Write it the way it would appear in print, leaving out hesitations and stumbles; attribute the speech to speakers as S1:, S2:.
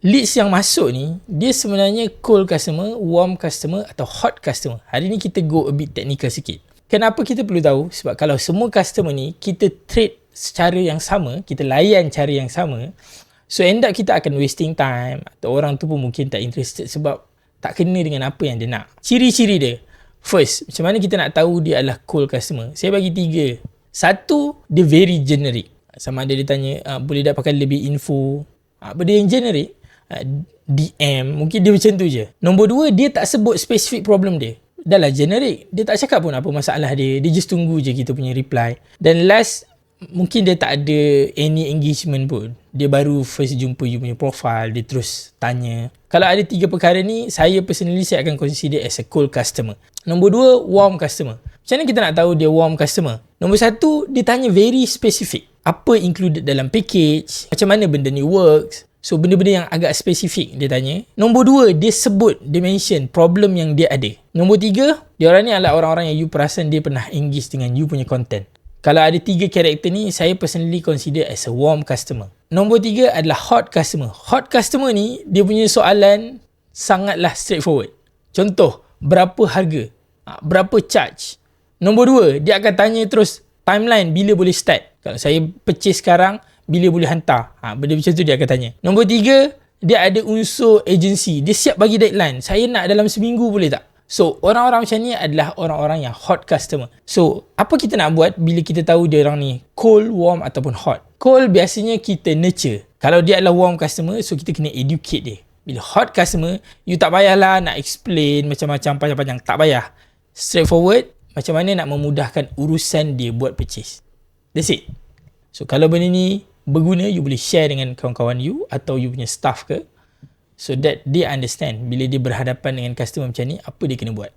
S1: Leads yang masuk ni, dia sebenarnya cold customer, warm customer atau hot customer. Hari ni kita go a bit technical sikit. Kenapa kita perlu tahu? Sebab kalau semua customer ni kita treat secara yang sama, kita layan cara yang sama, so end up kita akan wasting time, atau orang tu pun mungkin tak interested sebab tak kena dengan apa yang dia nak. Ciri-ciri dia. First, macam mana kita nak tahu dia adalah cold customer? Saya bagi 3. Satu, dia very generic. Sama ada dia tanya, boleh dapatkan lebih info. Benda yang generic, DM, mungkin dia macam tu je. Nombor 2, dia tak sebut spesifik problem dia. Dah lah generic. Dia tak cakap pun apa masalah dia. Dia just tunggu je kita punya reply. Dan last, mungkin dia tak ada any engagement pun. Dia baru first jumpa you punya profile, dia terus tanya. Kalau ada 3 perkara ni, saya personally saya akan consider as a cold customer. Nombor 2, warm customer. Macam mana kita nak tahu dia warm customer? Nombor 1, dia tanya very specific. Apa included dalam package, macam mana benda ni works. So benda-benda yang agak spesifik dia tanya. Nombor 2, dia sebut, dia mention problem yang dia ada. Nombor 3, dia orang ni adalah orang-orang yang you perasan dia pernah engage dengan you punya content. Kalau ada 3 karakter ni, saya personally consider as a warm customer. Nombor 3 adalah hot customer. Hot customer ni, dia punya soalan sangatlah straightforward. Contoh, berapa harga? Berapa charge? Nombor 2, dia akan tanya terus timeline bila boleh start. Kalau saya purchase sekarang, bila boleh hantar? Benda macam tu dia akan tanya. Nombor 3, dia ada unsur agency. Dia siap bagi deadline. Saya nak dalam seminggu boleh tak? So, orang-orang macam ni adalah orang-orang yang hot customer. So, apa kita nak buat bila kita tahu dia orang ni cold, warm ataupun hot? Cold biasanya kita nurture. Kalau dia adalah warm customer, so kita kena educate dia. Bila hot customer, you tak payahlah nak explain macam-macam panjang-panjang. Tak payah. Straightforward, macam mana nak memudahkan urusan dia buat purchase. That's it. So, kalau benda ni berguna, you boleh share dengan kawan-kawan you atau you punya staff ke, so that dia understand bila dia berhadapan dengan customer macam ni, apa dia kena buat.